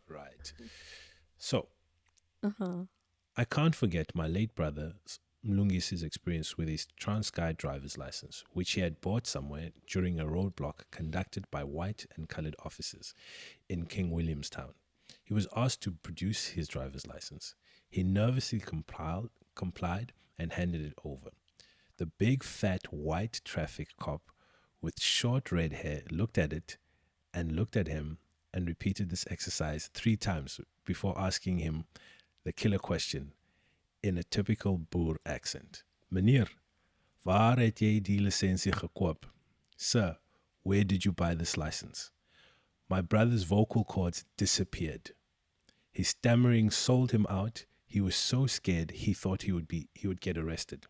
Right. So Uh-huh. I can't forget my late brother Mlungis's experience with his Transguide driver's license, which he had bought somewhere during a roadblock conducted by white and colored officers in King Williamstown. He was asked to produce his driver's license. He nervously complied and handed it over. The big fat white traffic cop with short red hair looked at it and looked at him and repeated this exercise 3 times before asking him the killer question in a typical Boer accent. Meneer, waar het jy die lisensie gekoop? Sir, where did you buy this license? My brother's vocal cords disappeared. His stammering sold him out. He was so scared he thought he would get arrested.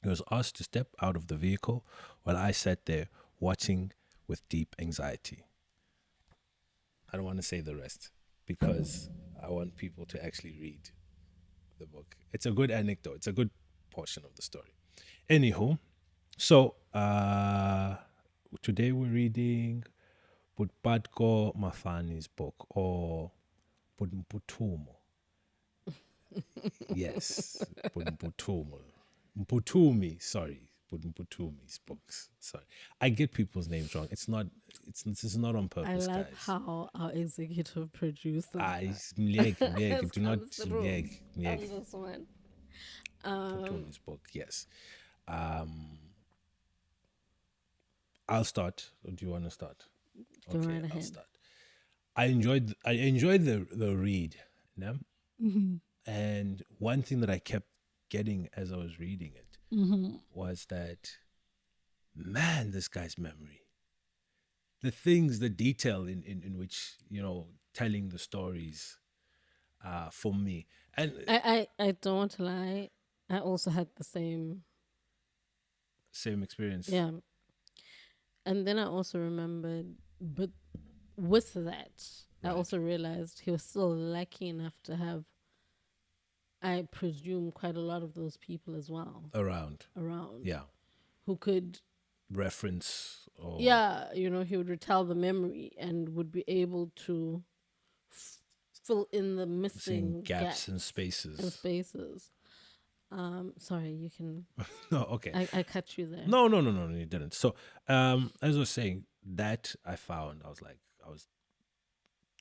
He was asked to step out of the vehicle while I sat there watching with deep anxiety. I don't want to say the rest because I want people to actually read the book. It's a good anecdote. It's a good portion of the story. Anywho, so today we're reading Putco Mafani's book or Putmputumo. Yes, Putmputumo. Mputumi, sorry. Putmputumi's books. Sorry. I get people's names wrong. This is not on I purpose, love guys. how our executive producer Do not comes through on leg. this one. Putumi's book, yes. I'll start. Or do you want to start? Go Okay, right I'll ahead. start. I enjoyed the read, you know? Mm-hmm. And one thing that I kept getting as I was reading it Mm-hmm. was that, man, this guy's memory. The things, the detail in which, telling the stories for me. And I don't want to lie. I also had the same. same experience. Yeah. And then I also remembered, but with that, I Right. also realized he was still lucky enough to have, I presume, quite a lot of those people as well Around. around Yeah. who could, Reference or yeah, he would retell the memory and would be able to fill in the seeing missing gaps and and spaces. spaces. Sorry, you can. No, okay. I cut you there. No, you didn't. So, as I was saying, that I found, I was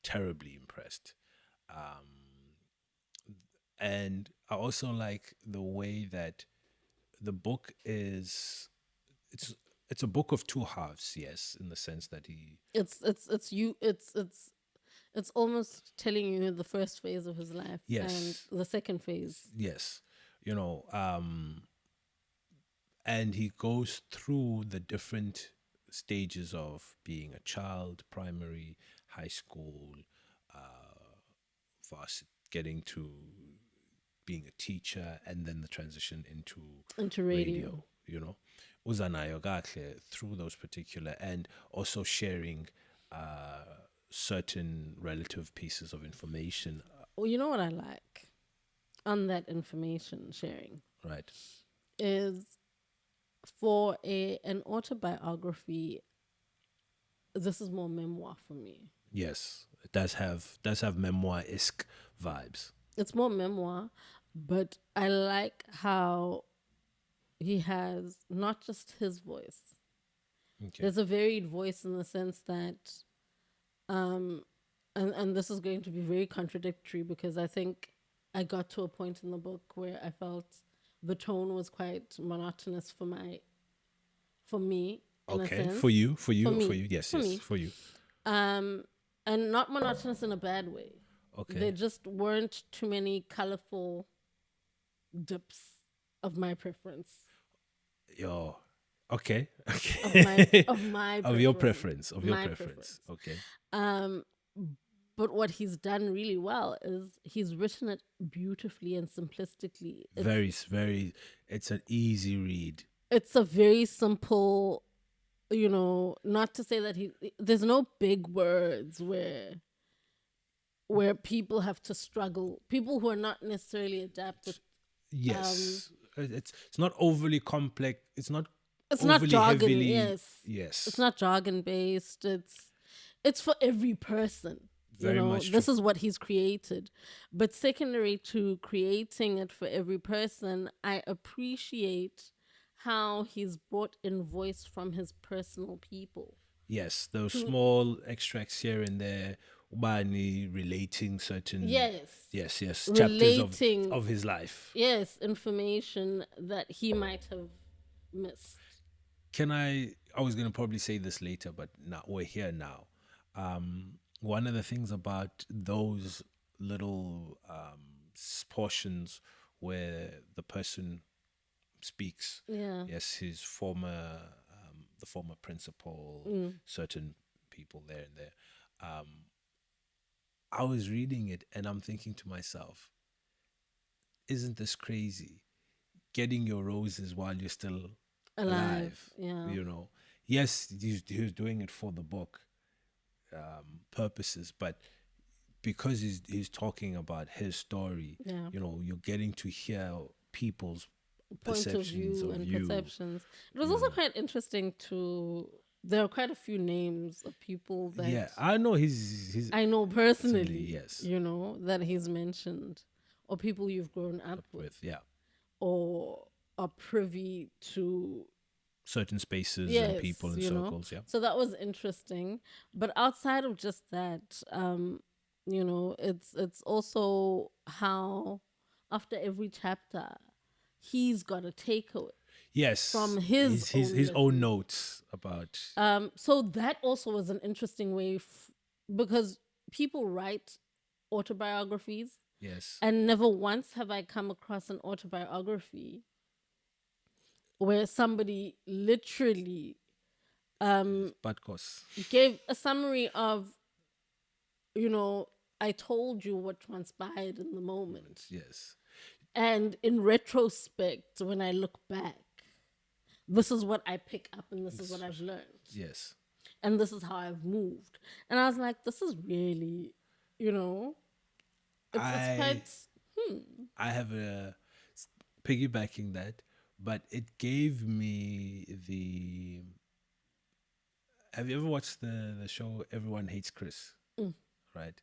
terribly impressed. Um, and I also like the way that the book is, it's a book of two halves, yes, in the sense that he, It's almost telling you the first phase of his life yes, and the second phase. yes, you know, and he goes through the different stages of being a child, primary, high school, getting to being a teacher, and then the transition into Into radio. radio. Uzanayo kahle through those particular, and also sharing certain relative pieces of information. Well, you know what I like on that information sharing Right. is for an autobiography. This is more memoir for me. Yes, it does have memoir-esque vibes. It's more memoir, but I like how he has not just his voice. Okay. There's a varied voice in the sense that, um, and this is going to be very contradictory because I think I got to a point in the book where I felt the tone was quite monotonous for me in a Okay. sense. For you, for you, For for me. you. Yes, For yes, me. for you. And not monotonous in a bad way. Okay. There just weren't too many colorful dips of my preference. Yo. Okay. Okay. Of my Of your preference. Of your My preference. Okay. Um, but what he's done really well is he's written it beautifully and simplistically. Very. It's an easy read. It's a very simple, not to say that there's no big words where people have to struggle. People who are not necessarily adept with, Yes. It's not overly complex. It's not it's not overly jargon. heavily. Yes, Yes. it's not jargon based. it's for every person. Very much true. This is what he's created. But secondary to creating it for every person, I appreciate how he's brought in voice from his personal people. Yes, those To small extracts here and there, Ubani relating certain yes, chapters relating of his life. yes information that he might have missed. Can I was gonna probably say this later, but now we're here now. One of the things about those little portions where the person speaks, Yeah. yes, his former the former principal, certain people there and there. I was reading it and I'm thinking to myself, isn't this crazy? Getting your roses while you're still alive, Yeah. you know. Yes, he was doing it for the book purposes, but because he's talking about his story, Yeah. you know, you're getting to hear people's Point of perceptions view of and you. perceptions. It was also quite interesting to. There are quite a few names of people that Yeah, I know he's I know personally. yes, That he's mentioned, or people you've grown up with, yeah, or are privy to. certain spaces and Yes, people and circles. Yeah, So that was interesting. But outside of just that, it's also how after every chapter he's got a takeaway yes, from his own his own lessons. notes about So that also was an interesting way because people write autobiographies, yes, and never once have I come across an autobiography where somebody literally Putcos. gave a summary of, I told you what transpired in the moment. Yes, And in retrospect, when I look back, this is what I pick up and this is what I've learned. yes. And this is how I've moved. And I was like, this is really, it's I quite, I have a piggybacking that, but it gave me the. Have you ever watched the show Everyone Hates Chris? Right.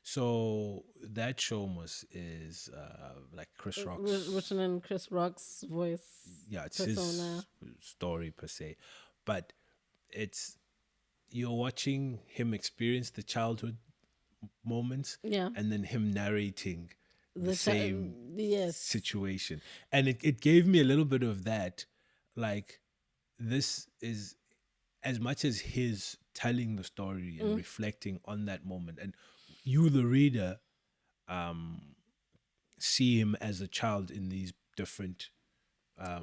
So that show is like Chris Rock's. written in Chris Rock's voice. Yeah, it's persona. his story per se, but it's you're watching him experience the childhood moments, Yeah. and then him narrating the same yes. situation, and it gave me a little bit of that, like this is as much as his telling the story and reflecting on that moment, and you the reader see him as a child in these different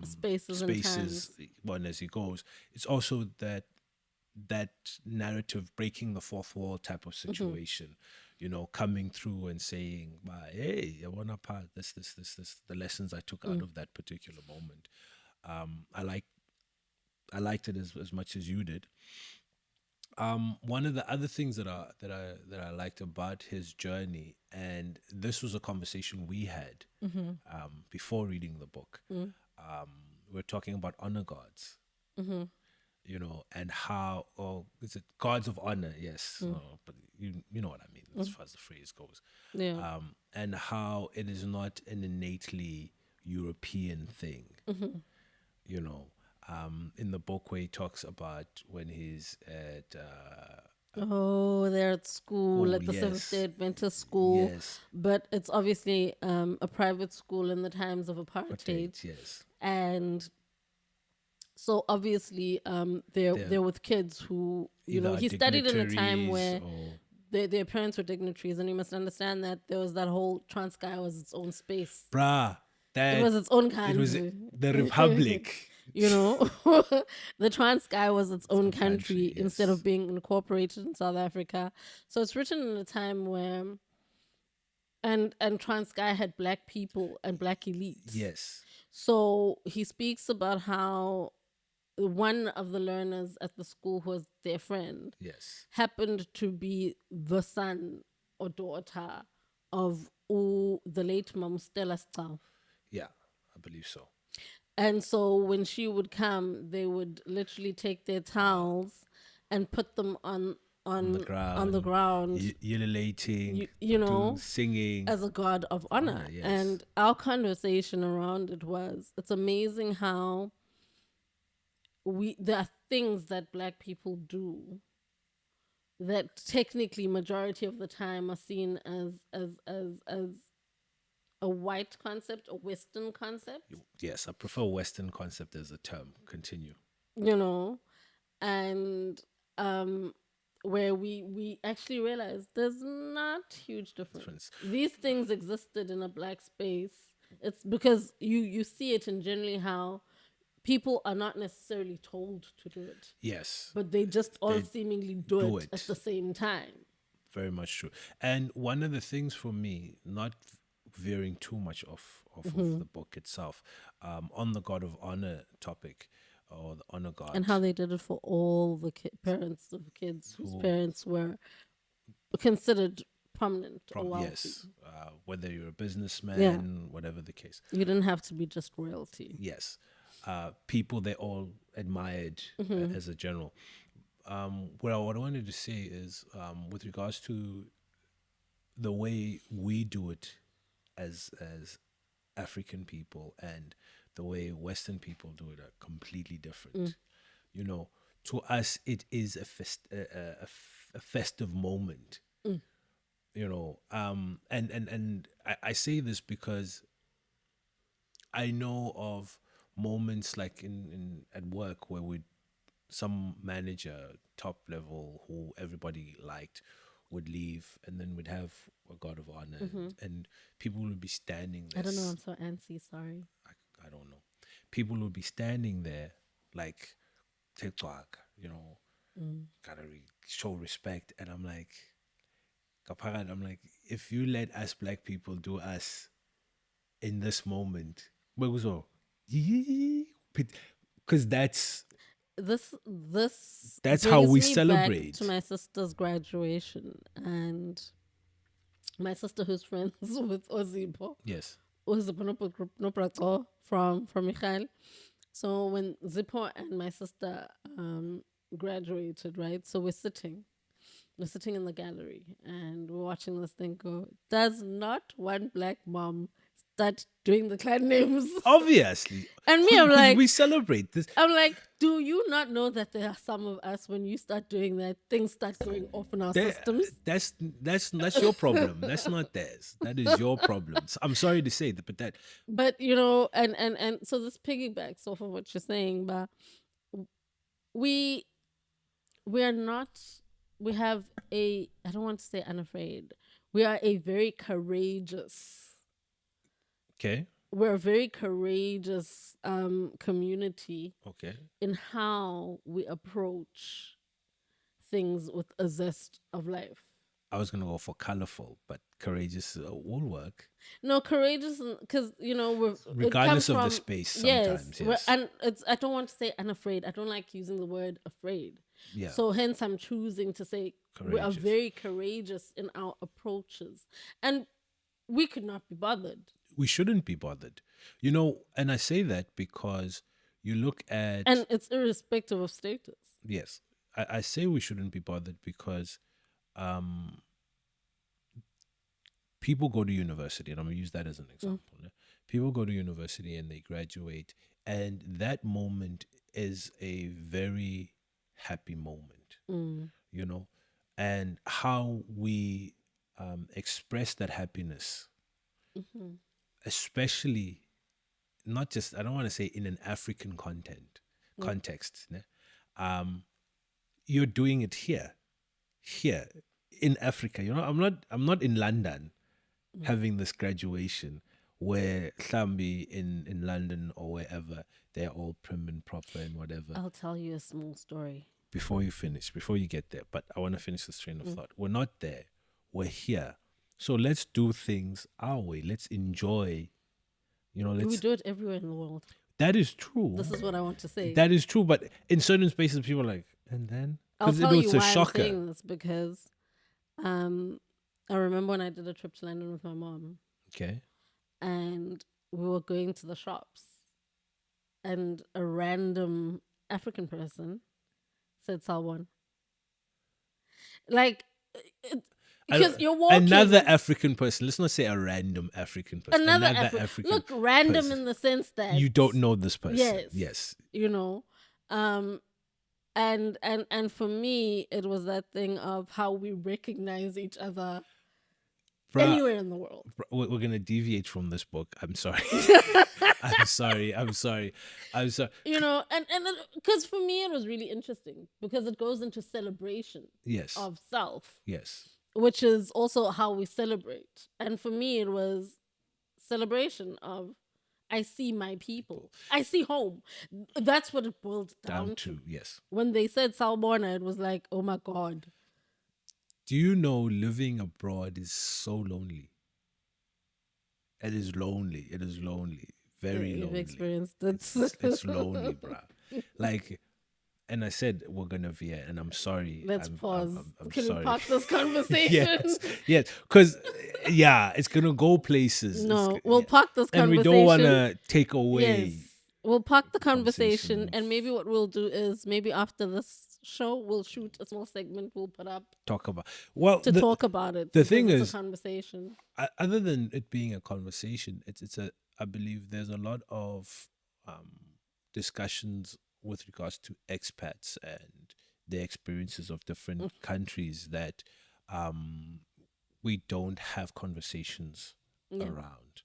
Spaces and times. one as he goes. It's also that narrative breaking the fourth wall type of situation, you know, coming through and saying, hey, I want to part this, the lessons I took out of that particular moment. I liked it as much as you did. One of the other things that I liked about his journey, and this was a conversation we had before reading the book. We're talking about honor guards, you know, and how, is it guards of honor? Yes, but you know what I mean as far as the phrase goes. Yeah. And how it is not an innately European thing, you know. In the book where he talks about when he's at They're at school, at the Seventh Day Adventist school. Yes. But it's obviously a private school in the times of apartheid. Yes. And so obviously they're with kids who, he studied in a time where their parents were dignitaries. And you must understand that there was that whole Transkei was its own space. Bruh, It was its own country. It was the Republic. The Transkei was its own country, yes. instead of being incorporated in South Africa. So it's written in a time where, and Transkei had black people and black elites. Yes. So he speaks about how one of the learners at the school who was their friend, yes, happened to be the son or daughter of the late Mam Stella Stau. Yeah, I believe so. And so when she would come, they would literally take their towels and put them on on the on the ground, ululating, you know, singing as a god of honor. yes. And our conversation around it was, it's amazing how there are things that black people do that technically majority of the time are seen as a white concept, a Western concept. Yes, I prefer Western concept as a term. Continue. You know, and where we actually realized there's not huge difference. These things existed in a black space. It's because you see it in generally how people are not necessarily told to do it. Yes. But they just all seemingly do it at the same time. Very much true. And one of the things for me, not veering too much off of the book itself, on the God of Honor topic, or the honor God. And how they did it for all the parents of kids whose parents were considered prominent or wealthy. Yes, whether you're a businessman, whatever the case. You didn't have to be just royalty. Yes. People they all admired as a general. What I wanted to say is, with regards to the way we do it as African people and the way Western people do it are completely different. You know, to us it is a festive moment. You know, and I say this because I know of moments like in at work where some manager, top level, who everybody liked, would leave, and then we'd have a God of Honor, and people would be standing there. I don't know, I'm so antsy, sorry. I don't know. People would be standing there like, you know, gotta show respect. And I'm like, if you let us black people do us in this moment, because that's how we celebrate. Back to my sister's graduation, and my sister who's friends with Ozipho. Yes. Ozipho from Michael. So when Zippo and my sister graduated, right? So we're sitting in the gallery and we're watching this thing go. Does not one black mom start doing the clan names? Obviously. And me, I'm like, we celebrate this. I'm like, do you not know that there are some of us, when you start doing that, things start going off in our systems? That's your problem. That's not theirs. That is your problem. I'm sorry to say that, but that. But you know, and so this piggybacks off of what you're saying, but we are not. We have I don't want to say unafraid. We are a very courageous. Okay. We're a very courageous community. Okay. In how we approach things with a zest of life. I was gonna go for colorful, but courageous will work. No, courageous, because you know we're regardless of the space. Sometimes, yes. And I don't want to say unafraid. I don't like using the word afraid. Yeah. So hence I'm choosing to say courageous. We are very courageous in our approaches, and we could not be bothered. We shouldn't be bothered, you know. And I say that because you look at, and it's irrespective of status. Yes, I say we shouldn't be bothered because people go to university, and I'm going to use that as an example. People go to university and they graduate, and that moment is a very happy moment, you know, and how we express that happiness, especially not just, I don't want to say in an African context. You're doing it here in Africa. You know, I'm not in London having this graduation where Hlambi in London or wherever, they're all prim and proper and whatever. I'll tell you a small story. Before you get there, but I want to finish this train of thought. We're not there. We're here. So let's do things our way. Let's enjoy. You know, we do it everywhere in the world. That is true. This is what I want to say. That is true, but in certain spaces, people are like, and then? I'll tell you why I'm saying this, because I remember when I did a trip to London with my mom. Okay. And we were going to the shops, and a random African person said Salwan. Like, I- because you're walking. Another African person. Let's not say a random African person. Another African. Look, random person. in the sense that You don't know this person. Yes. Yes. You know, and for me, it was that thing of how we recognize each other Bruh, anywhere in the world. we're gonna deviate from this book. I'm sorry. I'm sorry. You know, and because for me it was really interesting because it goes into celebration Yes. of self, Yes. which is also how we celebrate. And for me, it was celebration of I see my people. I see home. That's what it boiled down to. Yes. When they said Salborna, it was like, oh my God. Do you know living abroad is so lonely? It is lonely. It is lonely. Very You've lonely. experienced it. It's lonely, bruh. Like, and I said we're gonna veer, and I'm sorry. Let's pause. I'm Can sorry. we park this conversation? yes, because yeah, it's gonna go places. No, we'll park this and conversation. we don't want to take away. Yes, we'll park the conversation. conversation, and maybe what we'll do is maybe after this show, we'll shoot a small segment we'll put up Talk about talk about it. The because thing it's is, a conversation. Other than it being a conversation, it's a. I believe there's a lot of discussions with regards to expats and their experiences of different countries that we don't have conversations around.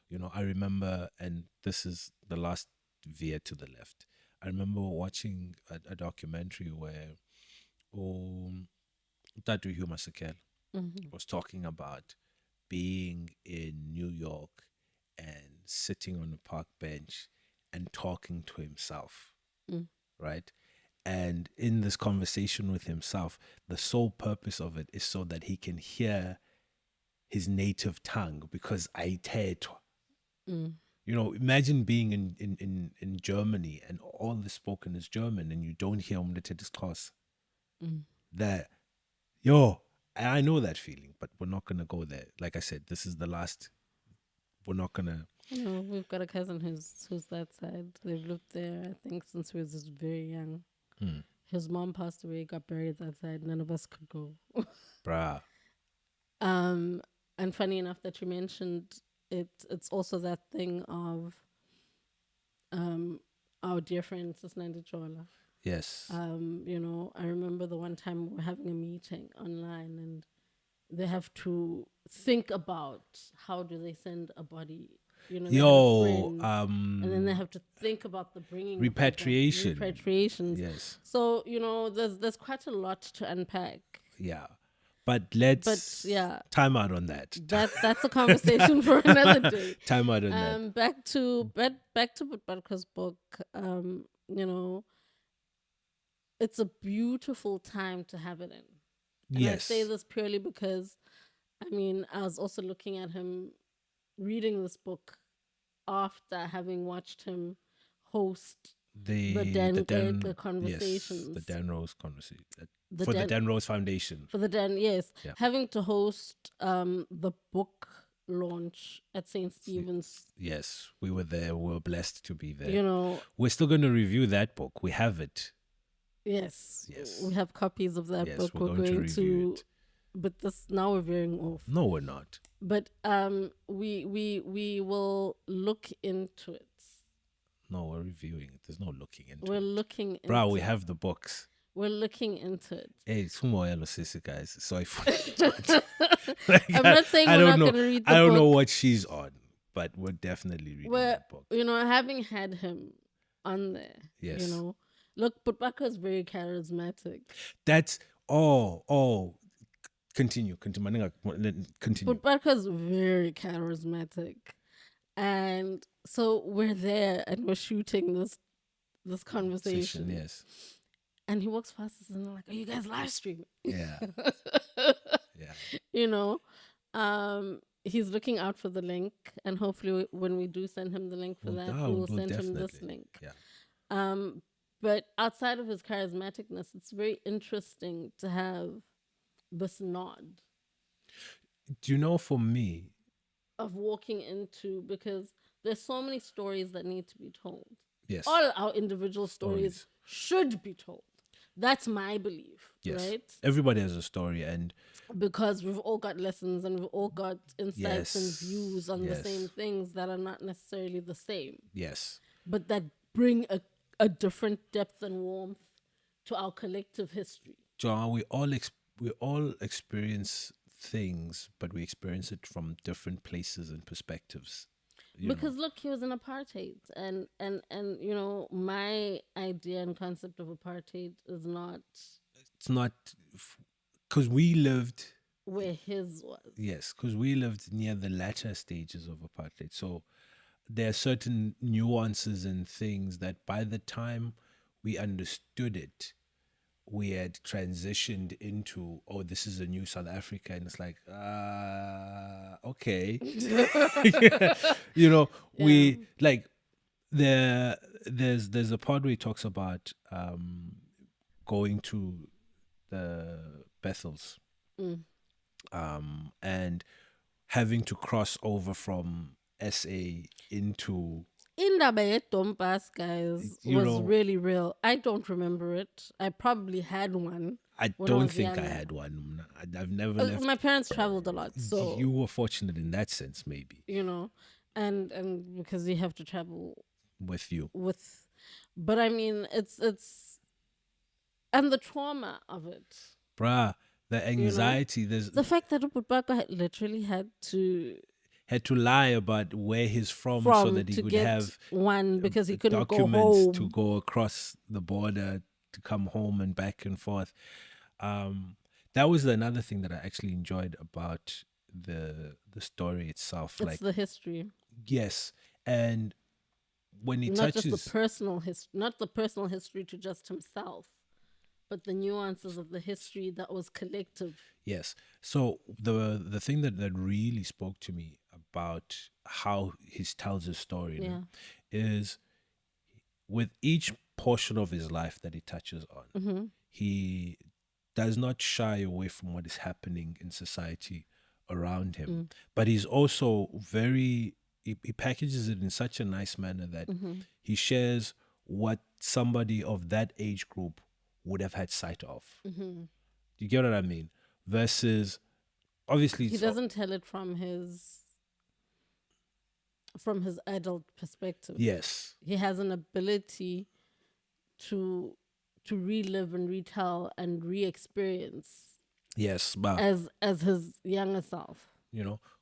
You know, I remember, and this is the last veer to the left. I remember watching a documentary where Tatu Hugh Masekela was talking about being in New York and sitting on a park bench and talking to himself, right? And in this conversation with himself, the sole purpose of it is so that he can hear his native tongue because aithetwa. You know, imagine being in Germany and all the spoken is German and you don't hear umlethetha class. That, yo, I know that feeling, but we're not going to go there. Like I said, this is the last. We're not going to. You know, we've got a cousin who's that side. They've lived there, I think, since he was very young. His mom passed away, got buried that side. None of us could go. Bruh. And funny enough that you mentioned it, it's also that thing of our dear friend Sisnandi Chola. Yes. You know, I remember the one time we were having a meeting online and they have to think about how do they send a body. You know, they have a friend, and then they have to think about the bringing repatriation. Repatriations. Yes. So, you know, there's quite a lot to unpack. Yeah. But time out on that. That's a conversation for another day. Time out on that. Back to Putco's book. You know, it's a beautiful time to have it in. And I say this purely because, I mean, I was also looking at him reading this book after having watched him host the Dan conversations. Yes, the Dan Rose conversation. The Dan Rose Foundation. For the Dan, yes. Yeah. Having to host the book launch at St. Stephen's. Yes, we were there. We were blessed to be there. You know. We're still going to review that book. We have it. Yes. We have copies of that book. We're going to review it. But now we're veering off. No, we're not. But we will look into it. No, we're reviewing it. There's no looking into it. We're looking into it. We have the books. We're looking into it. Hey, it's guys. Sorry for I'm not saying we're not going to read the book. I don't know what she's on, but we're definitely reading that book. You know, having had him on there, yes. You know, look, Putco is very charismatic. That's, Continue. Continue. Putco is very charismatic. And so we're there and we're shooting this conversation. Yes. And he walks past us and I'm like, are you guys live streaming? Yeah. Yeah. You know, he's looking out for the link, and hopefully when we do send him the link for that, we will send him this link. Yeah. But outside of his charismaticness, it's very interesting to have this nod. Do you know, for me, of walking into, because there's so many stories that need to be told. Yes. All our individual stories should be told. That's my belief, Yes. right? Everybody has a story, and Because we've all got lessons and we've all got insights and yes, views on the same yes, things that are not necessarily the same, yes. but that bring a different depth and warmth to our collective history. John, we all experience things, but we experience it from different places and perspectives. You know, Because look, he was in apartheid, and you know, my idea and concept of apartheid is not it's not because we lived. where his was. Yes, because we lived near the latter stages of apartheid. So there are certain nuances and things that by the time we understood it, we had transitioned into, oh, this is a new South Africa. And it's like, okay. You know, Yeah. we like there's a part where he talks about going to the Bethels Mm. and having to cross over from SA into, Indaba yedompas, guys, you was know, really real. I don't remember it. I probably had one I when I don't was think I younger. had one. I've never left. My parents traveled a lot, so You were fortunate in that sense, maybe, you know, and because you have to travel with you. with, but I mean, it's and the trauma of it, Bruh, the you know, anxiety, there's the fact that Uputbaka had literally had to had to lie about where he's from so that he to could get have one because he couldn't go documents to home. go across the border to come home and back and forth. Um, that was another thing that I actually enjoyed about the story itself. It's Like, the history, yes, and when he not just the touches, personal history, not the personal history to just himself, but the nuances of the history that was collective. yes. So the thing that really spoke to me about how he tells his story, Yeah. is with each portion of his life that he touches on, Mm-hmm. he does not shy away from what is happening in society around him. Mm. But he's also he packages it in such a nice manner that Mm-hmm. he shares what somebody of that age group would have had sight of. Mm-hmm. Do you get what I mean? Versus, obviously, He doesn't tell it from his adult perspective. yes, He has an ability to relive and retell and re-experience yes, but as his younger self.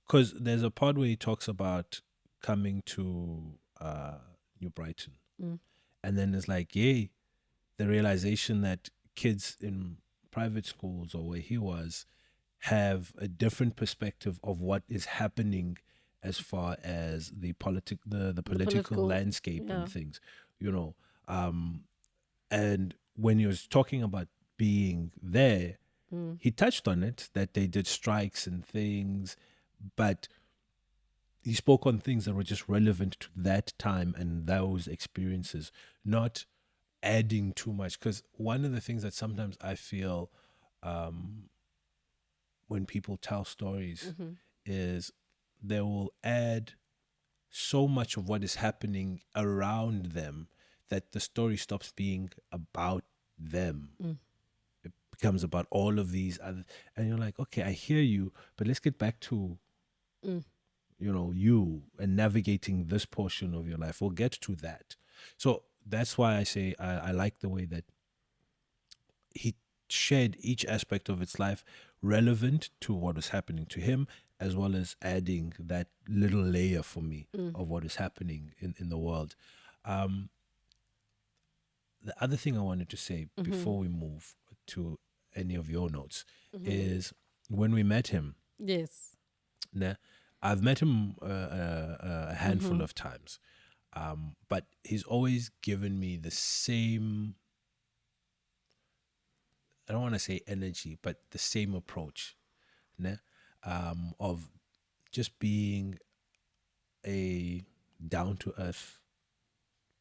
because there's a part where he talks about coming to New Brighton, Mm. and then it's like, yay, the realization that kids in private schools or where he was have a different perspective of what is happening as far as the The political political, landscape yeah. and things, you know. And when he was talking about being there, Mm. he touched on it that they did strikes and things, but he spoke on things that were just relevant to that time and those experiences, not adding too much. Because one of the things that sometimes I feel when people tell stories Mm-hmm. is they will add so much of what is happening around them that the story stops being about them. Mm. It becomes about all of these other, and you're like, okay, I hear you, but let's get back to Mm. you and navigating this portion of your life. We'll get to that. So that's why I say I like the way that he shared each aspect of its life relevant to what was happening to him, as well as adding that little layer for me Mm. of what is happening in the world. Um, the other thing I wanted to say Mm-hmm. before we move to any of your notes Mm-hmm. is when we met him, Yes. nah, I've met him a handful Mm-hmm. of times, but he's always given me the same, I don't want to say energy, but the same approach, né? Of just being a down to earth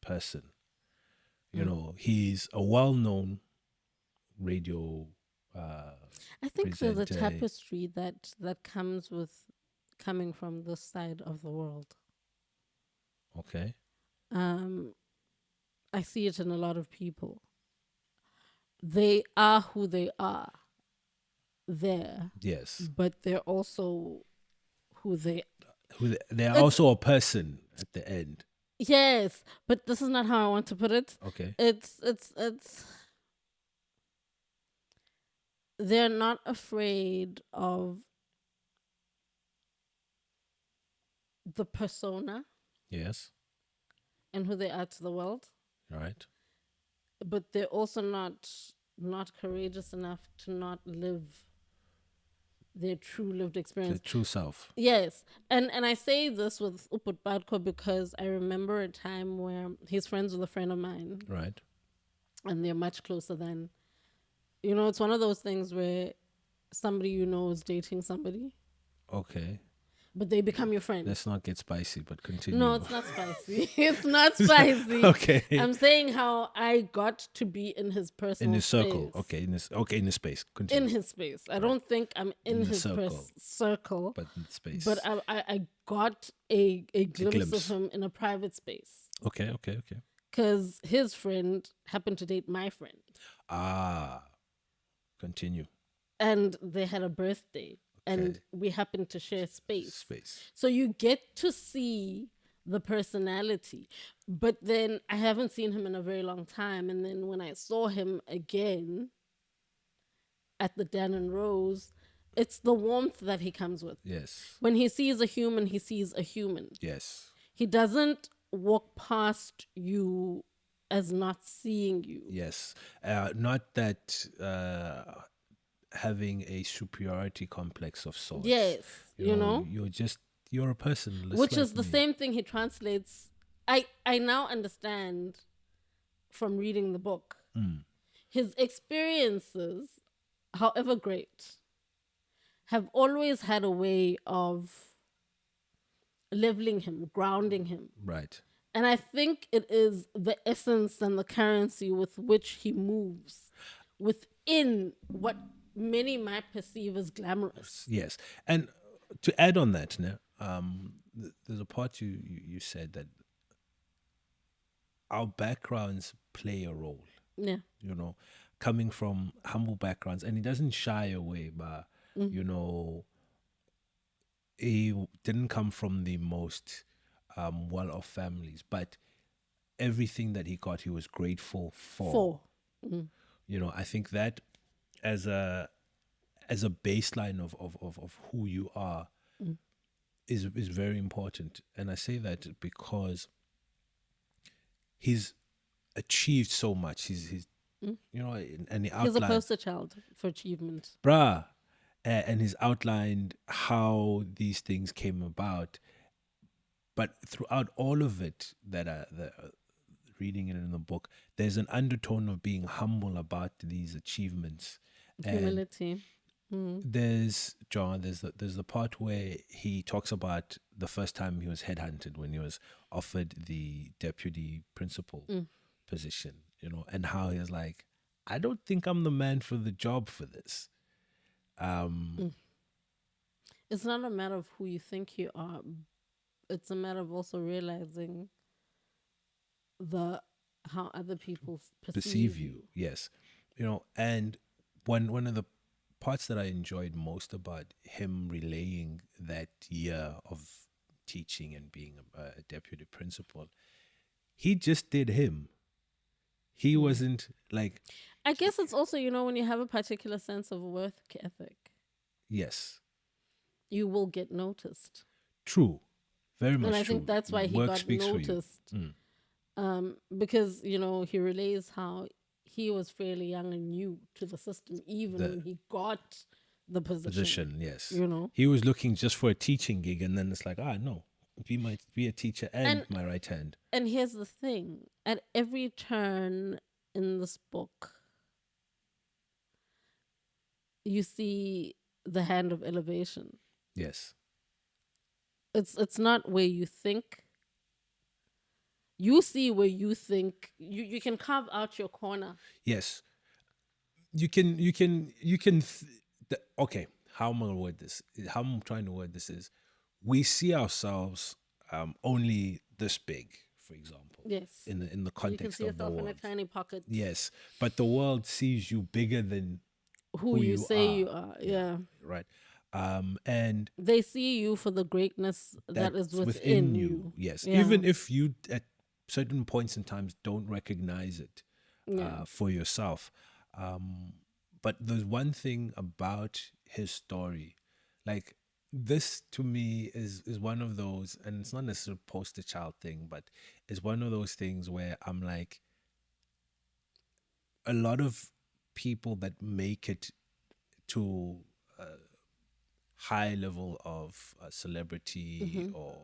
person. Mm. He's a well known radio I think there's a presenter. tapestry that comes with coming from this side of the world. Okay. Um, I see it in a lot of people. they are who they are there, Yes. but they're also who they. They are It's also a person at the end. yes, but this is not how I want to put it. Okay. It's they're not afraid of the persona Yes. and who they are to the world, Right. but they're also not courageous enough to not live their true lived The experience. true self. Yes, and I say this with Putco because I remember a time where he's friends with a friend of mine, Right. and they're much closer than you know. It's one of those things where somebody you know is dating somebody, Okay. but they become your friend. Let's not get spicy, but No, continue. it's not spicy. It's not spicy. Okay. I'm saying how I got to be in his In personal this circle. space. Okay. In this space. In Continue. his space. I Right. don't think I'm In in the his circle, circle, but in but space. I got a A glimpse of glimpse. him in a private space Okay. Okay. Okay. because his friend happened to date my friend, Ah. Continue. and they had a birthday, and Okay. we happened to share space. Space. So you get to see the personality. But then I haven't seen him in a very long time. And then when I saw him again at the Dan and Rose, it's the warmth that he comes with. Yes. When he sees a human, he sees a human. Yes. He doesn't walk past you as not seeing you. Yes. Not that having a superiority complex of sorts. Yes, you know? You're a person, just Which like is the me. same thing he translates. I now understand from reading the book. His experiences, however great, have always had a way of leveling him, grounding him. Right. And I think it is the essence and the currency with which he moves within what many might perceive as glamorous. Yes. And to add on that, now, there's a part you said that our backgrounds play a role. Yeah. You know, coming from humble backgrounds, and he doesn't shy away, but you know, he didn't come from the most well-off families, but everything that he got, he was grateful for. Four. You know, I think that as a baseline of who you are is very important, and I say that because he's achieved so much. He's you know, and he He's a outlined, poster child for achievement. bruh, and he's outlined how these things came about. But throughout all of it, reading it in the book, there's an undertone of being humble about these achievements. And Humility. there's the part where he talks about the first time he was headhunted, when he was offered the deputy principal position, you know, and how he was like, I don't think I'm the man for the job for this. It's not a matter of who you think you are. It's a matter of also realizing the how other people Perceive you, yes, you know. And one of the parts that I enjoyed most about him relaying that year of teaching and being a deputy principal, he just did him. He wasn't like, I guess it's also, you know, when you have a particular sense of work ethic, yes, you will get noticed. true, very much And I true. think that's why he Work got speaks for you. noticed. Because, you know, he relays how he was fairly young and new to the system, even when he got the position. Yes, You know? he was looking just for a teaching gig, and then it's like, no, be a teacher and my right hand. And here's the thing, at every turn in this book, you see the hand of elevation. Yes, It's not where you think. You see where you think you can carve out your corner. yes, okay, how am I gonna word this? How I'm trying to word this is, we see ourselves only this big for example, Yes. in the You can context see of the yourself in a world. tiny pocket. Yes, but the world sees you bigger than Who who you you say are. you are. Yeah. Right. And They see you for the greatness that is that's within within you. you. Yes, Yeah. even if you at certain points in times don't recognize it Yeah. for yourself. But there's one thing about his story, like this to me is one of those, and it's not necessarily a poster child thing, but it's one of those things where I'm like, a lot of people that make it to a high level of celebrity or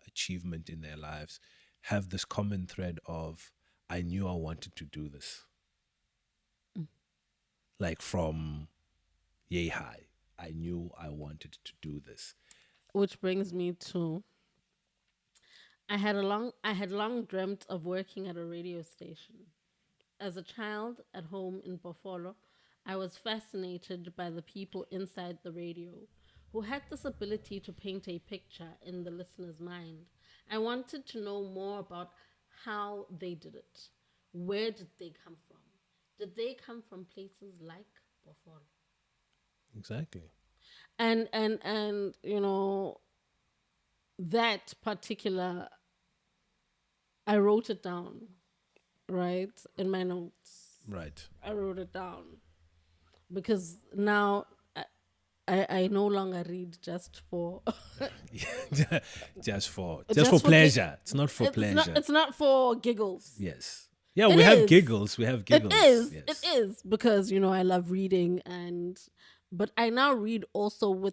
achievement in their lives have this common thread of, I knew I wanted to do this. Like from yay high, I knew I wanted to do this. Which brings me to I had long dreamt of working at a radio station. As a child at home in Buffalo, I was fascinated by the people inside the radio who had this ability to paint a picture in the listener's mind. I wanted to know more about how they did it. Where did they come from? Did they come from places like Buffalo? Exactly. And you know, that particular, I wrote it down, right, in my notes. Right. I wrote it down because now I no longer read just for just for gi- pleasure. It's not for pleasure. it's not for giggles. Yes. Yeah, It we have is. giggles. We have giggles. It Yes. is because you know I love reading, and but I now read also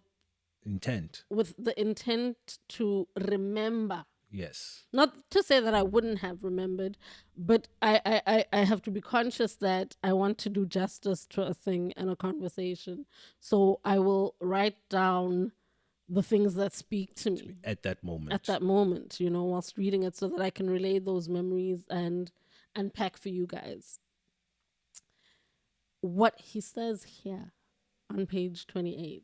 Intent. with the intent to remember. Yes. Not to say that I wouldn't have remembered, but I have to be conscious that I want to do justice to a thing and a conversation. So I will write down the things that speak to me At that moment. at that moment, you know, whilst reading it so that I can relay those memories and unpack for you guys. What he says here on page 28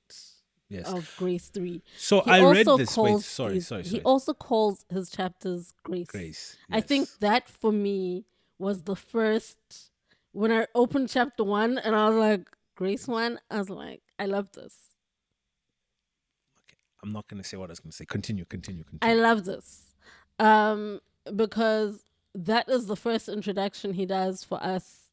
Yes. of Grace 3. So He I read also this. Wait, calls sorry. He also calls his chapters Grace. Grace. I think Yes. that for me was the first, when I opened chapter 1 and I was like, Grace 1, I was like, I love this. Okay. I'm not going to say what I was going to say. Continue. I love this. Because that is the first introduction he does for us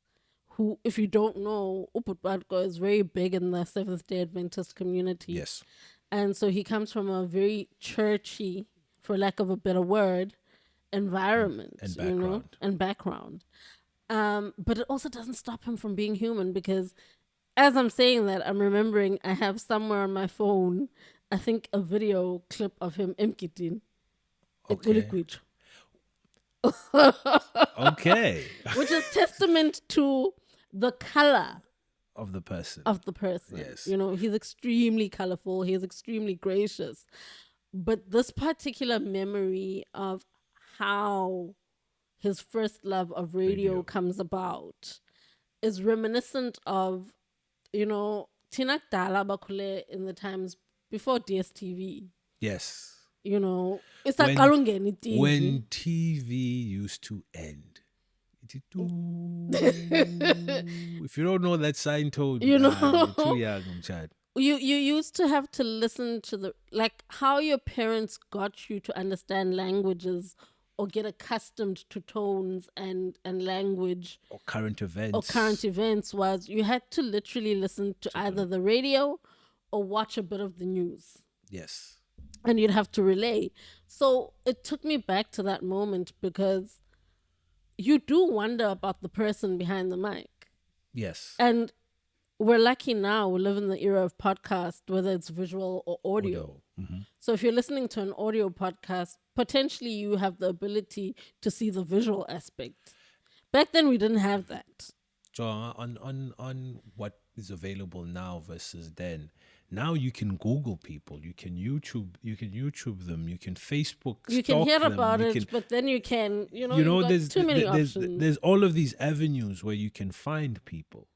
who, if you don't know, Uputbatko is very big in the Seventh-day Adventist community. Yes. And so he comes from a very churchy, for lack of a better word, environment, And you know, background. and background. But it also doesn't stop him from being human because as I'm saying that, I'm remembering I have somewhere on my phone, I think a video clip of him imkitin. Okay. Okay. Which is testament to the color Of the person. of the person. Yes. You know, he's extremely colorful, he's extremely gracious. But this particular memory of how his first love of radio comes about is reminiscent of, you know, Tina Dala Bakule in the times before DSTV. Yes. You know, it's When- like Kalungeni TV. When TV used to end. If you don't know that sign tone, You know. you're too young, child. You used to have to listen to the, like, how your parents got you to understand languages or get accustomed to tones and language Or current events. or current events was you had to literally listen to either the radio or watch a bit of the news. Yes. And you'd have to relay. So it took me back to that moment because you do wonder about the person behind the mic. Yes. And we're lucky now, we live in the era of podcast, whether it's visual or audio. Mhm. So if you're listening to an audio podcast, potentially you have the ability to see the visual aspect. Back then we didn't have that. So on what is available now versus then. Now you can Google people, you can YouTube them, you can Facebook You can stalk hear them, about you it, can, but then you can, you've got there's too many options. there's all of these avenues where you can find people,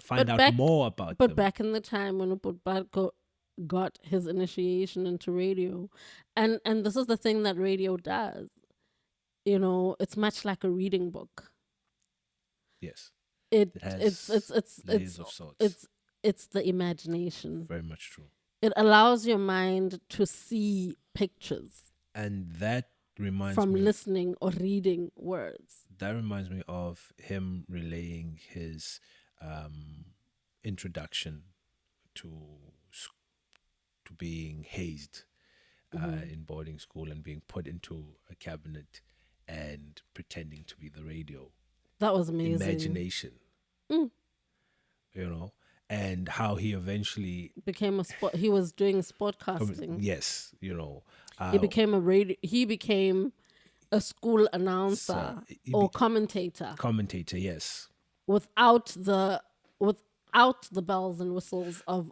find But out back- more about But them. back in the time when Uputbatko got his initiation into radio, and this is the thing that radio does. it's much like a reading book. Yes. It It it's has it's it's layers it's of sorts. it's the imagination. Very much true. It allows your mind to see pictures And that reminds from me listening or reading words. of him relaying his um, introduction to s- to being hazed in boarding school and being put into a cabinet and pretending to be the radio. That was amazing. Imagination, Mm. you know, and how he eventually, Became a sport. He was doing sportcasting. yes, He uh, became a radio. He became a school so announcer he or commentator commentator, yes, without the bells and whistles of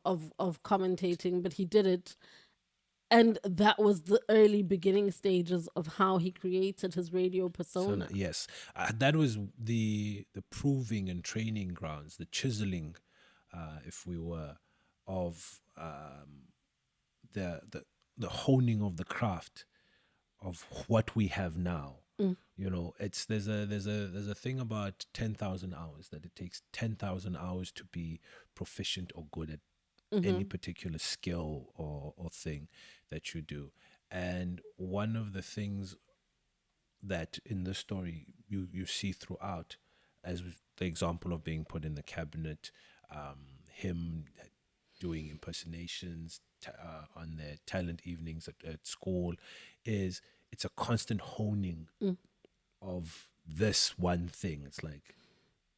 commentating, but he did it. And that was the early beginning stages of how he created his radio so persona. yes, that was the proving and training grounds, the chiseling, if we were, of the the the honing of the craft of what we have now. Mm. It's there's a thing about 10,000 hours, that it takes 10,000 hours to be proficient or good at any particular skill or thing that you do. And one of the things that in the story you see throughout, as the example of being put in the cabinet, him doing impersonations on their talent evenings at school, is it's a constant honing of this one thing. It's like,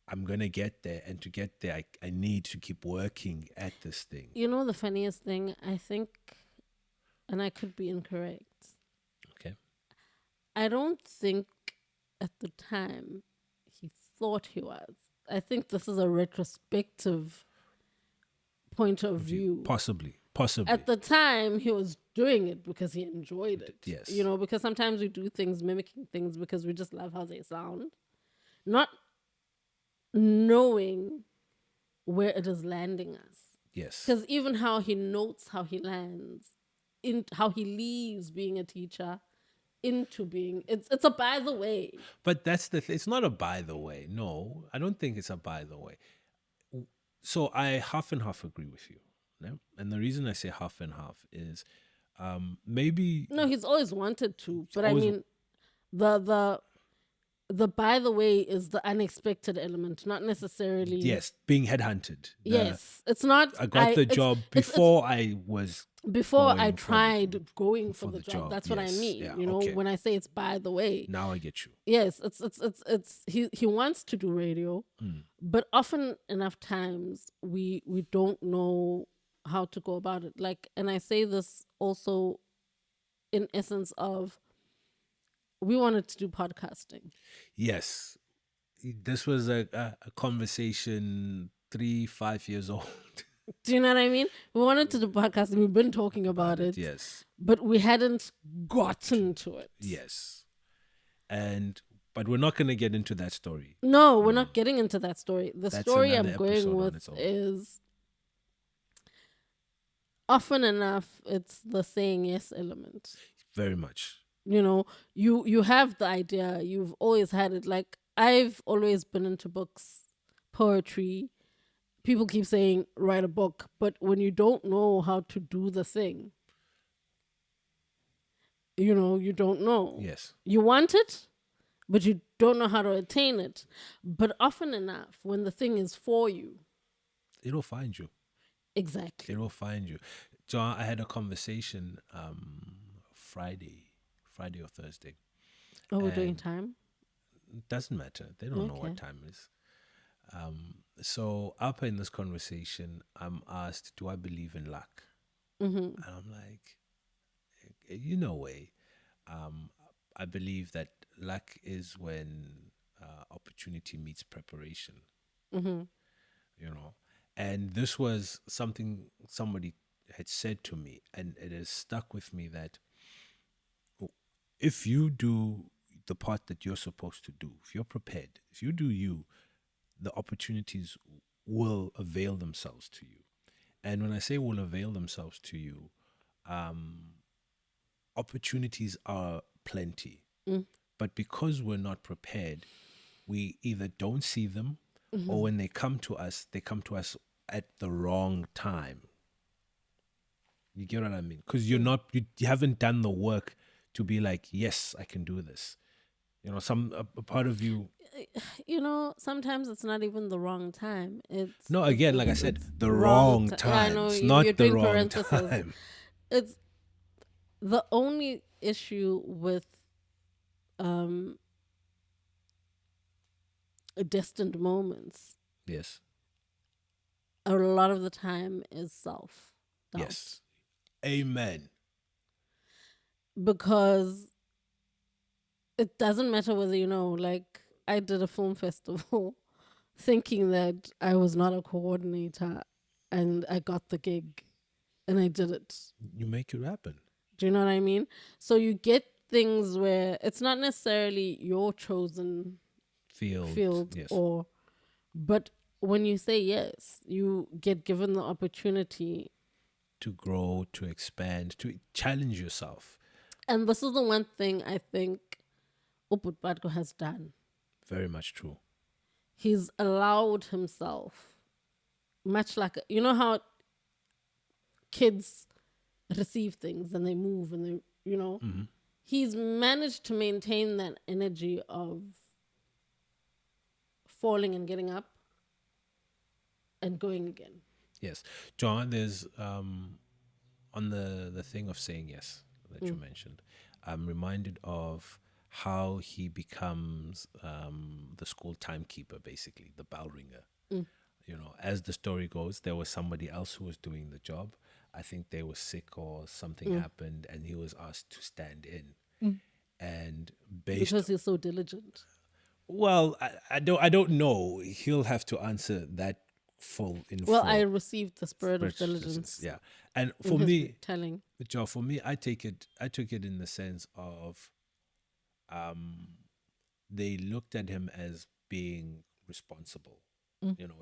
I'm gonna get there, and to get there, I need to keep working at this thing. The funniest thing, I think, and I could be incorrect, Okay. I don't think at the time he thought he was. I think this is a retrospective point of view. Possibly. At the time, he was doing it because he enjoyed it. Yes. Because sometimes we do things, mimicking things because we just love how they sound, not knowing where it is landing us. Yes. Because even how he notes how he lands, in how he leaves being a teacher into being, it's a by the way. But that's it's not a by the way. No, I don't think it's a by the way. So I half and half agree with you. No? And the reason I say half and half is maybe No, he's always wanted to, but I always, mean, the by the way is the unexpected element, not necessarily. yes, being headhunted. Yes, it's not. I got the job before I was before I going tried going for for the the job. job. That's what I Yes, mean. yeah, okay. When I say it's by the way. Now I get you. Yes, it's he wants to do radio, but often enough times we don't know how to go about it. Like, and I say this also in essence of, we wanted to do podcasting. Yes, this was a conversation 3-5 years old. Do you know what I mean? We wanted to do podcasting. We've been talking about it. Yes. But we hadn't gotten to it. Yes. But we're not going to get into that story. No, we're not getting into that story. The That's story another I'm going episode on with its own. is, often enough, it's the saying yes element. Very much. You have the idea. You've always had it. Like, I've always been into books, poetry. People keep saying write a book, but when you don't know how to do the thing, you don't know. Yes. You want it, but you don't know how to attain it. But often enough, when the thing is for you, It'll find you. exactly. It will find you. John, I had a conversation Friday or Thursday. Oh, we're doing time? It doesn't matter. They don't know what time it is. So up in this conversation, I'm asked, do I believe in luck? And I'm like, way. I believe that luck is when opportunity meets preparation. And this was something somebody had said to me, and it has stuck with me, that if you do the part that you're supposed to do, if you're prepared, if you do you, the opportunities will avail themselves to you. And when I say will avail themselves to you, opportunities are plenty. But because we're not prepared, we either don't see them, or when they come to us at the wrong time. You get what I mean? Because you haven't done the work to be like, yes, I can do this. A part of you. Sometimes it's not even the wrong time. It's No, it's again, like I it's, said, it's the wrong. wrong Yeah, I time. know It's you're not the doing wrong parentheses. time. It's the only issue with um distant moments. Yes. A lot of the time is self doubt Yes. Amen. because it doesn't matter whether like I did a film festival thinking that I was not a coordinator and I got the gig and I did it. You make it happen. Do you know what I mean? So you get things where it's not necessarily your chosen field Yes. but when you say yes, you get given the opportunity. To grow, to expand, to challenge yourself. And this is the one thing I think Putco has done. Very much true. He's allowed himself, much like, how kids receive things and they move and he's managed to maintain that energy of falling and getting up and going again. Yes. John, there's on the thing of saying yes that you mentioned, I'm reminded of how he becomes the school timekeeper, basically, the bell ringer. As the story goes, there was somebody else who was doing the job. I think they were sick or something happened, and he was asked to stand in. And Because he's so diligent. well, I don't know. He'll have to answer that Well, full. I received the spirit of Spiritual diligence. yeah. And in for his me, telling. Joe, for me, I took it in the sense of they looked at him as being responsible.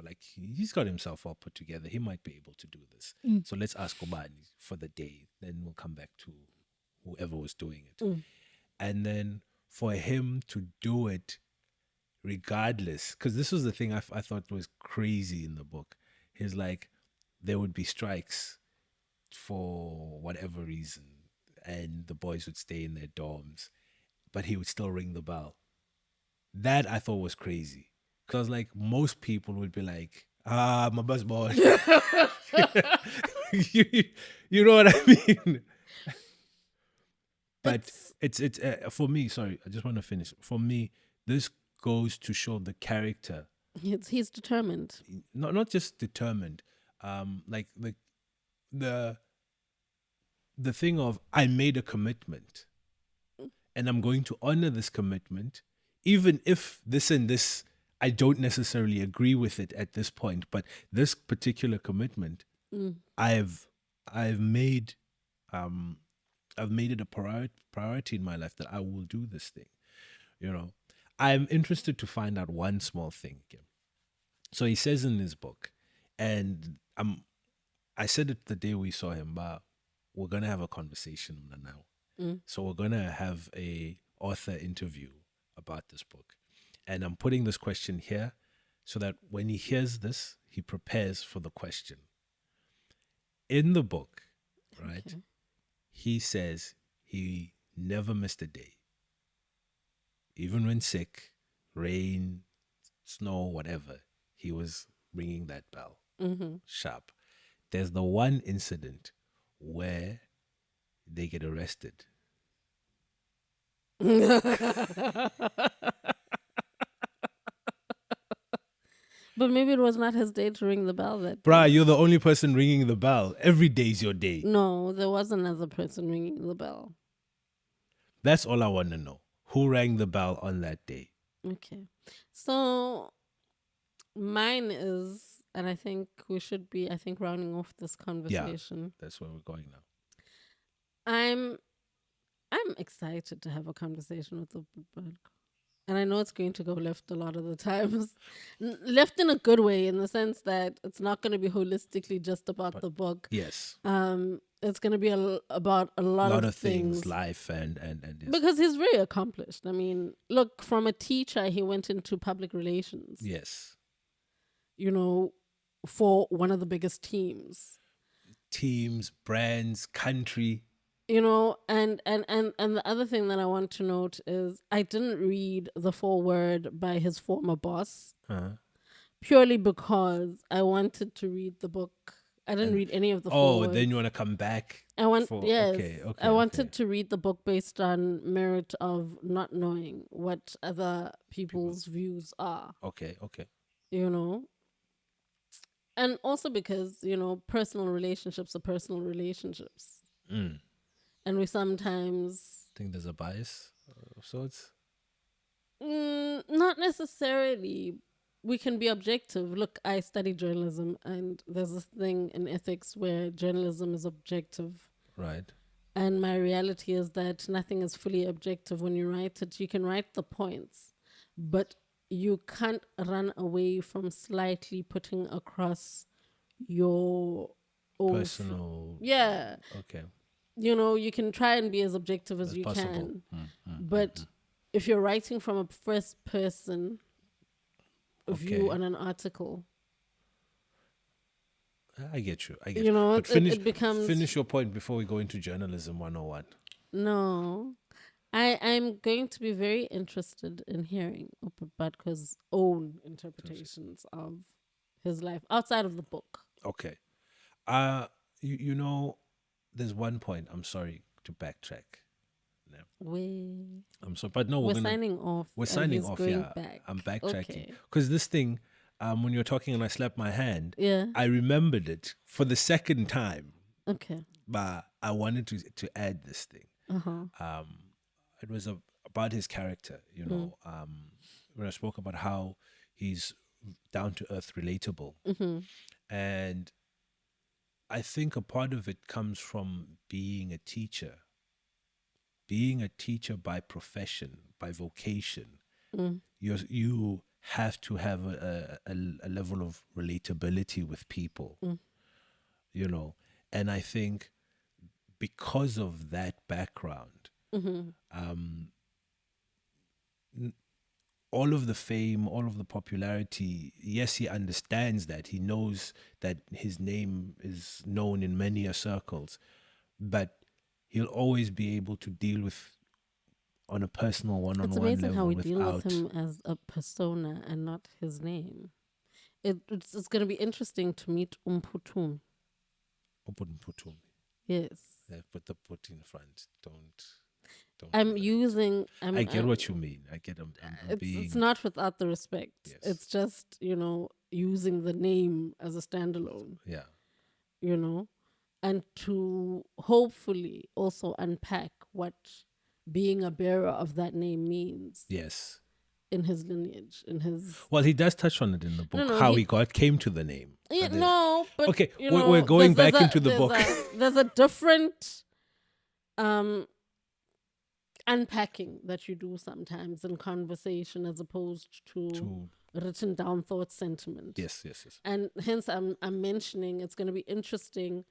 Like he's got himself all put together. He might be able to do this. So let's ask Obani for the day. Then we'll come back to whoever was doing it. And then for him to do it regardless, because this was the thing I thought was crazy in the book. He's like, there would be strikes for whatever reason, and the boys would stay in their dorms, but he would still ring the bell. That I thought was crazy. Because like most people would be like, my bus boy. you know what I mean? But it's for me, sorry, I just want to finish. For me, this goes to show the character. He's determined. Not just determined. Like the thing of I made a commitment and I'm going to honor this commitment, even if this and this I don't necessarily agree with it at this point, but this particular commitment, I've made I've made it a priority in my life that I will do this thing. I'm interested to find out one small thing. So he says in his book, and I said it the day we saw him, but we're gonna have a conversation now. So we're gonna have a author interview about this book. And I'm putting this question here so that when he hears this, he prepares for the question. In the book, right, Okay. he says he never missed a day. Even when sick, rain, snow, whatever, he was ringing that bell sharp. There's the one incident where they get arrested. But maybe it was not his day to ring the bell that day. Bruh, you're the only person ringing the bell. Every day's your day. No, there was another person ringing the bell. That's all I want to know. Who rang the bell on that day? Okay. So mine is, and I think we should be, rounding off this conversation. That's where we're going now. I'm excited to have a conversation with the book. And I know it's going to go left a lot of the times. Left in a good way, in the sense that it's not going to be holistically just about But the book. yes, It's going to be about a a lot lot of of things, things, life and yes, because he's very accomplished. I mean, look, from a teacher, he went into public relations, yes, you know, for one of the biggest teams. teams, brands, country. And the other thing that I want to note is I didn't read the foreword by his former boss Uh-huh. purely because I wanted to read the book. I didn't And read any of the oh, then forewords. you want to come back Yes, okay, I okay, okay. wanted to read the book based on merit of not knowing what other People, people's views are, okay, okay. you know? And also because, personal relationships are personal relationships. Mm. And we sometimes, Think there's a bias of sorts. not necessarily, we can be objective. Look, I study journalism, and there's this thing in ethics where journalism is objective. Right. And my reality is that nothing is fully objective when you write it. You can write the points, but you can't run away from slightly putting across your own. Personal. Yeah. Okay. You can try and be as objective as That's you possible. can. But if you're writing from a first person view Okay. on an article, I get you. I get you. But it becomes finish your point before we go into journalism 101. no. I'm going to be very interested in hearing Upatko's own interpretations of his life outside of the book. Okay. You know, there's one point. I'm sorry to backtrack. No, We I'm sorry, but no, we're signing off, we're and signing he's off. going Yeah, back. I'm backtracking Okay. because this thing, when you're talking and I slapped my hand, Yeah. I remembered it for the second time, Okay. but I wanted to add this thing. Uh huh. It was about his character, you know. When I spoke about how he's down to earth, relatable, and I think a part of it comes from being a teacher by profession, by vocation. You have to have a level of relatability with people, you know. And I think because of that background, all of the fame, all of the popularity, yes, he understands that. He knows that his name is known in many circles, but he'll always be able to deal with on a personal It's one-on-one amazing how level we deal with without him as a persona and not his name. It's going to be interesting to meet Umputum. open put on. Yes. Put the put in front. Don't do I'm that. using. I get what you mean. I get. I'm It's being not without the respect. yes. It's just using the name as a standalone. Yeah. And to hopefully also unpack what being a bearer of that name means Yes. in his lineage, in his. Well, he does touch on it in the No, book no, how he. he came to the name. Yeah, no, but Okay, we're going back into the book. there's a different um unpacking that you do sometimes in conversation as opposed to written down thought sentiment. Yes, yes, yes. And hence I'm mentioning it's going to be interesting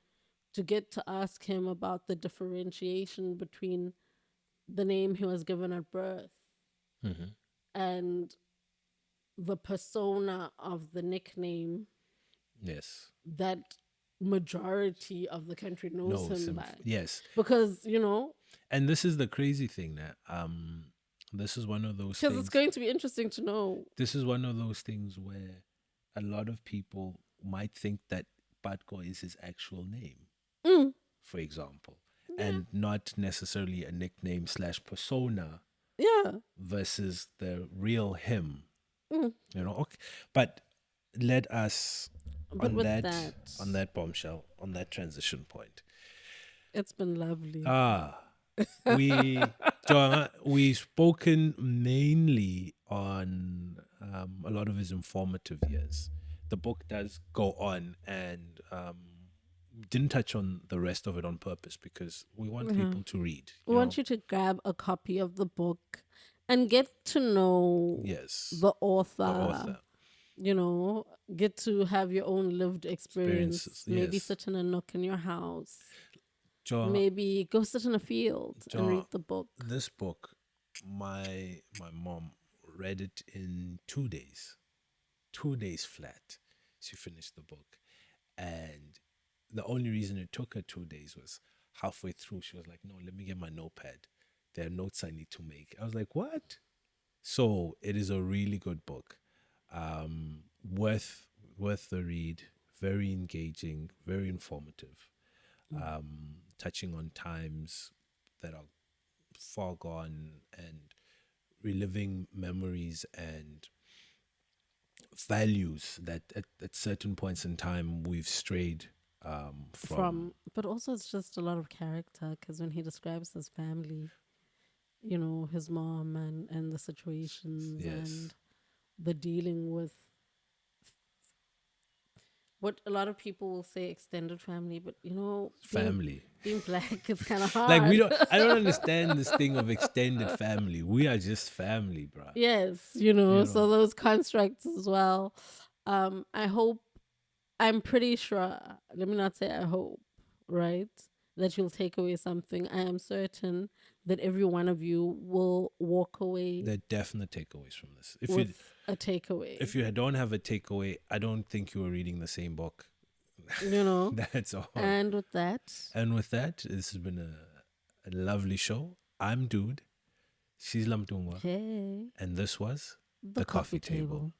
to get to ask him about the differentiation between the name he was given at birth and the persona of the nickname Yes. that majority of the country knows him by. Yes. Because, And this is the crazy thing that this is one of those because things. it's going to be interesting to know. This is one of those things where a lot of people might think that Putco is his actual name, for example, and not necessarily a nickname / persona Yeah. versus the real him. Okay. But let us But on with that bombshell, on that transition point. It's been lovely. We've spoken mainly on a lot of his informative years. The book does go on and didn't touch on the rest of it on purpose because we want people to read. We want you to grab a copy of the book, And get to know Yes, the the author, author you know, get to have your own lived experiences. experience. Maybe Yes, sit in a nook in your house. John. Maybe go sit in a field and John, read the book. this book, my mom read it in 2 days. 2 days flat. She finished the book, and the only reason it took her 2 days was halfway through. She was like, "No, let me get my notepad. There are notes I need to make." I was like, "What?" So it is a really good book, worth the read. Very engaging, very informative, touching on times that are far gone and reliving memories and values that at certain points in time we've strayed from. But also it's just a lot of character because when he describes his family, you know, his mom and the situations Yes, and the dealing with what a lot of people will say extended family, but you know, family. being black is kind of Like we hard. don't. I don't understand this thing of extended family. We are just family, bruh. Yes, you know, You so know, those constructs as well. I hope, I'm pretty sure, let me not say I hope, right? That you'll take away something. I am certain that every one of you will walk away there are definite takeaways from this. with a takeaway, If you don't have a takeaway, I don't think you were reading the same book. you know? That's all. And with that, And with that, this has been a lovely show. I'm Dude. She's LaMntungwa. hey, And this was the The coffee Coffee Table. table.